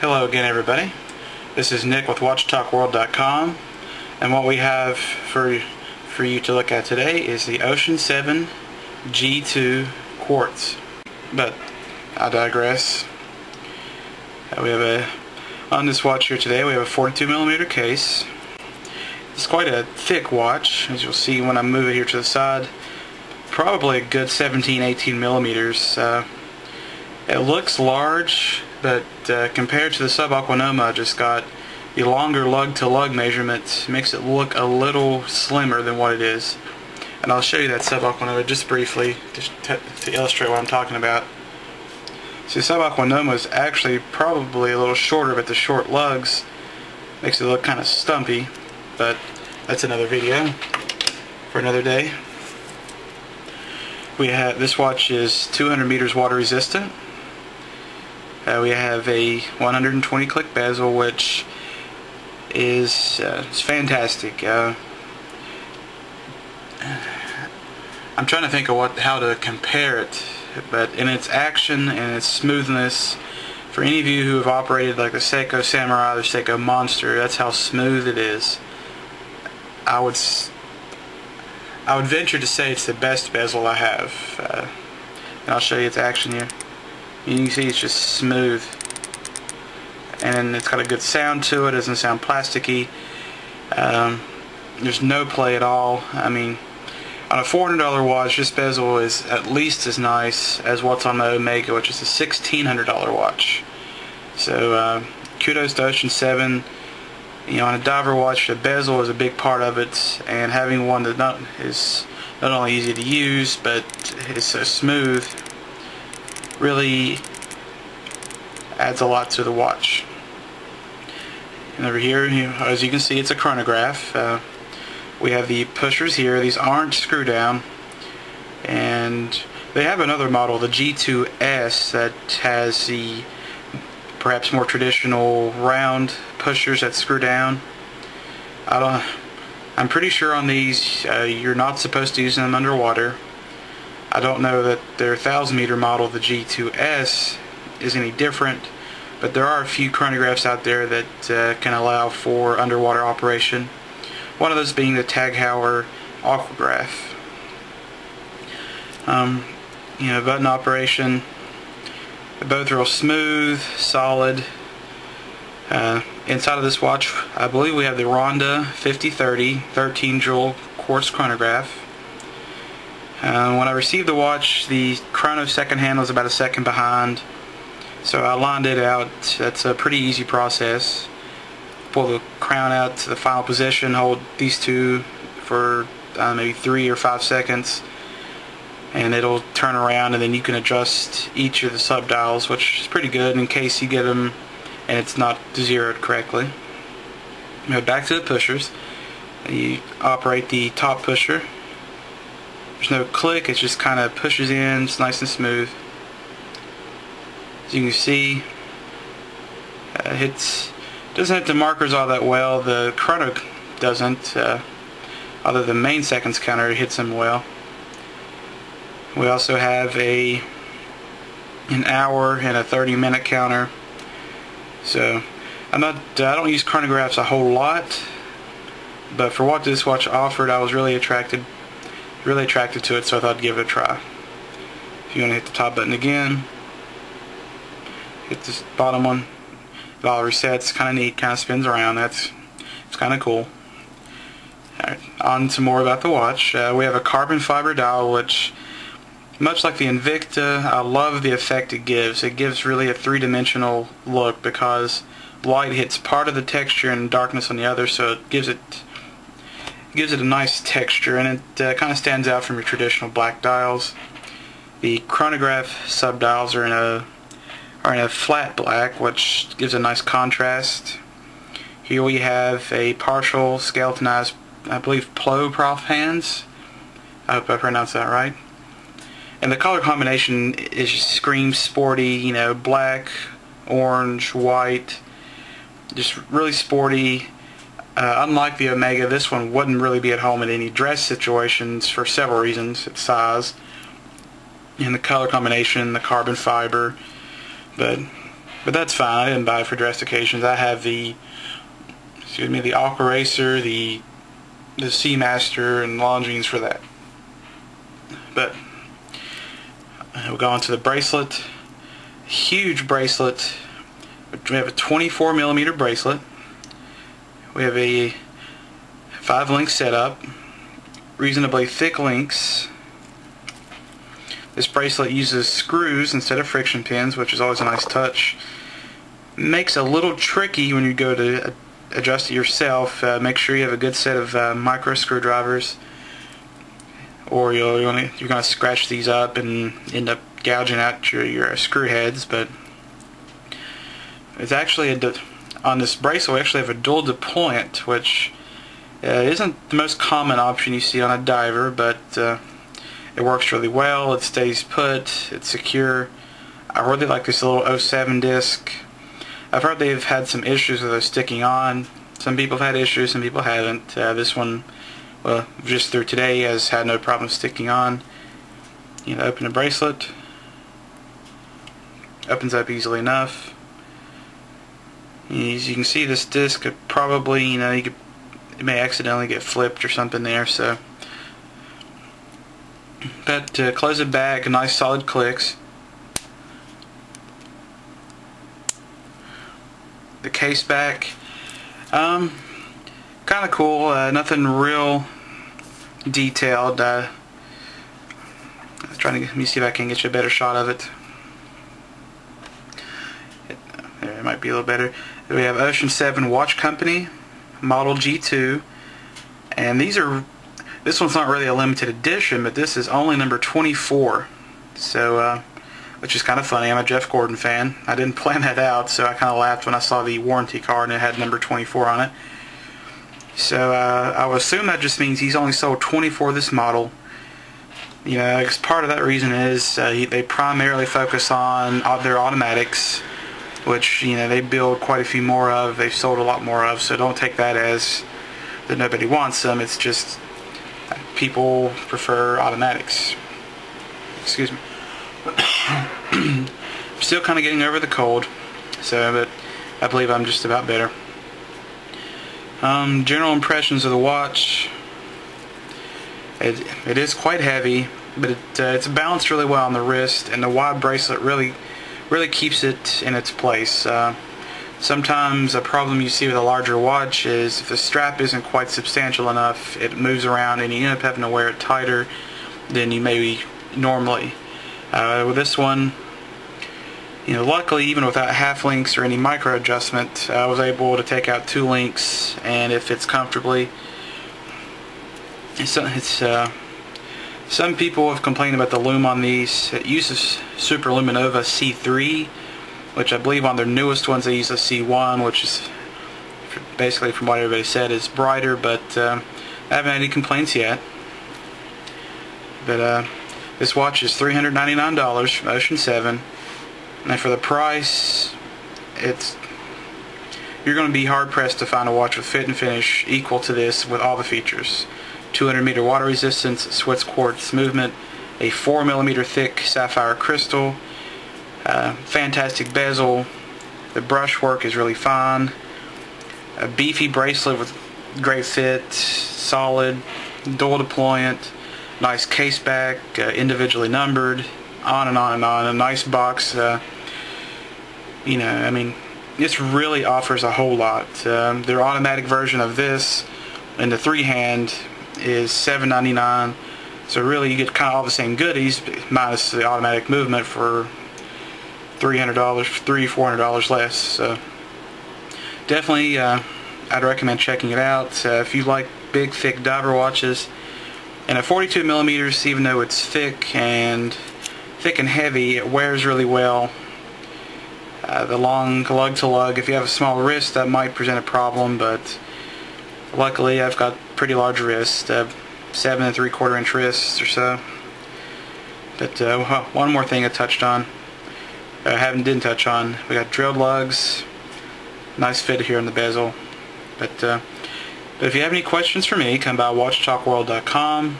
Hello again, everybody. This is Nick with WatchTalkWorld.com, and what we have for you to look at today is the Ocean 7 G-2 quartz. But I digress. On this watch here today, we have a 42mm case. It's quite a thick watch, as you'll see when I move it here to the side. Probably a good 17-18 millimeters. It looks large, but compared to the Sub-Aquanoma I just got, the longer lug-to-lug measurement makes it look a little slimmer than what it is. And I'll show you that Sub-Aquanoma just briefly, just to illustrate what I'm talking about. So the Sub-Aquanoma is actually probably a little shorter, but the short lugs makes it look kind of stumpy. But that's another video for another day. This watch is 200 meters water resistant. We have a 120 click bezel, which is it's fantastic. I'm trying to think of how to compare it, but in its action and its smoothness, for any of you who have operated like the Seiko Samurai or Seiko Monster, that's how smooth it is. I would venture to say it's the best bezel I have. And I'll show you its action here. You can see it's just smooth, and it's got a good sound to it. It doesn't sound plasticky. There's no play at all. I mean, on a $400 watch, this bezel is at least as nice as what's on my Omega, which is a $1,600 watch. So kudos to Ocean 7. You know, on a diver watch, the bezel is a big part of it, and having one that is not only easy to use, but is so smooth, really adds a lot to the watch. And over here, as you can see, it's a chronograph. We have the pushers here. These aren't screw down, and they have another model, the G2S, that has the perhaps more traditional round pushers that screw down. I'm pretty sure on these you're not supposed to use them underwater. I don't know that their 1,000 meter model, the G2S, is any different, but there are a few chronographs out there that can allow for underwater operation. One of those being the Tag Heuer Aquagraph. You know, button operation. They're both real smooth, solid. Inside of this watch, I believe we have the Ronda 5030 13 jewel quartz chronograph. When I received the watch, the chrono second hand was about a second behind, so I lined it out. That's a pretty easy process. Pull the crown out to the final position, hold these two for maybe 3 or 5 seconds, and it'll turn around, and then you can adjust each of the sub dials, which is pretty good in case you get them and it's not zeroed correctly. Now back to the pushers. You operate the top pusher. There's no click, it just kind of pushes in. It's nice and smooth. As you can see, doesn't hit the markers all that well. The chrono doesn't. Other than main seconds counter, it hits them well. We also have an hour and a 30-minute counter. So I don't use chronographs a whole lot, but for what this watch offered, I was really attracted to it, so I thought I'd give it a try. If you want to hit the top button again, hit this bottom one, it all resets. Kind of neat, kind of spins around. It's kind of cool. Alright, on to more about the watch. We have a carbon fiber dial, which, much like the Invicta, I love the effect it gives. It gives really a three-dimensional look because light hits part of the texture and darkness on the other, so it gives it a nice texture, and it kind of stands out from your traditional black dials. The chronograph sub-dials are in a flat black, which gives a nice contrast. Here we have a partial skeletonized, I believe, Plow-Prof hands. I hope I pronounced that right. And the color combination screams sporty, you know, black, orange, white, just really sporty. Unlike the Omega, this one wouldn't really be at home in any dress situations for several reasons. Its size, and the color combination, the carbon fiber. But But that's fine. I didn't buy it for dress occasions. I have the Aqua Racer, the Seamaster, and Longines for that. But we'll go on to the bracelet. Huge bracelet. We have a 24mm bracelet. We have a 5-link setup. Reasonably thick links. This bracelet uses screws instead of friction pins, which is always a nice touch. Makes it a little tricky when you go to adjust it yourself. Make sure you have a good set of micro screwdrivers, or you're going to scratch these up and end up gouging out your screw heads. But it's actually on this bracelet we actually have a dual deployment, which isn't the most common option you see on a diver, but it works really well. It stays put. It's secure. I really like this little 07 disc. I've heard they've had some issues with those sticking on. Some people have had issues, some people haven't. This one, well, just through today, has had no problem sticking on. You know, open the bracelet. Opens up easily enough. As you can see, this disc could probably, it may accidentally get flipped or something there. So, but close it back, nice solid clicks. The case back, kind of cool. Nothing real detailed. Let me see if I can get you a better shot of it. There, it might be a little better. We have Ocean 7 Watch Company, model G2, and this one's not really a limited edition, but this is only number 24. So, which is kind of funny. I'm a Jeff Gordon fan. I didn't plan that out, so I kind of laughed when I saw the warranty card and it had number 24 on it. So I would assume that just means he's only sold 24 of this model. You know, because part of that reason is they primarily focus on their automatics, which, they build quite a few more of. They've sold a lot more of, so don't take that as that nobody wants them. It's just people prefer automatics. Excuse me. Still kind of getting over the cold, but I believe I'm just about better. General impressions of the watch. It is quite heavy, but it's balanced really well on the wrist, and the wide bracelet really keeps it in its place. Sometimes a problem you see with a larger watch is if the strap isn't quite substantial enough, it moves around and you end up having to wear it tighter than you maybe normally. With this one, luckily, even without half links or any micro adjustment, I was able to take out 2 links and it fits comfortably. Some people have complained about the loom on these. It uses Super Luminova C3, which I believe on their newest ones they use a C1, which is basically, from what everybody said, is brighter, but I haven't had any complaints yet. But this watch is $399 from Ocean 7, and for the price, you're going to be hard pressed to find a watch with fit and finish equal to this with all the features. 200-meter water resistance, Swiss quartz movement, a 4mm thick sapphire crystal, fantastic bezel, the brushwork is really fine, a beefy bracelet with great fit, solid, dual deployment, nice case back, individually numbered, on and on and on. A nice box. This really offers a whole lot. Their automatic version of this and the 3-hand is $7.99. So really, you get kind of all the same goodies, minus the automatic movement for $300, $400 less. So definitely, I'd recommend checking it out. If you like big, thick diver watches. And at 42 millimeters, even though it's thick and heavy, it wears really well. The long lug to lug, if you have a small wrist, that might present a problem, but luckily I've got pretty large wrists, 7 3/4 inch wrists or so. But one more thing I touched on, didn't touch on. We got drilled lugs, nice fit here in the bezel. But if you have any questions for me, come by watchtalkworld.com.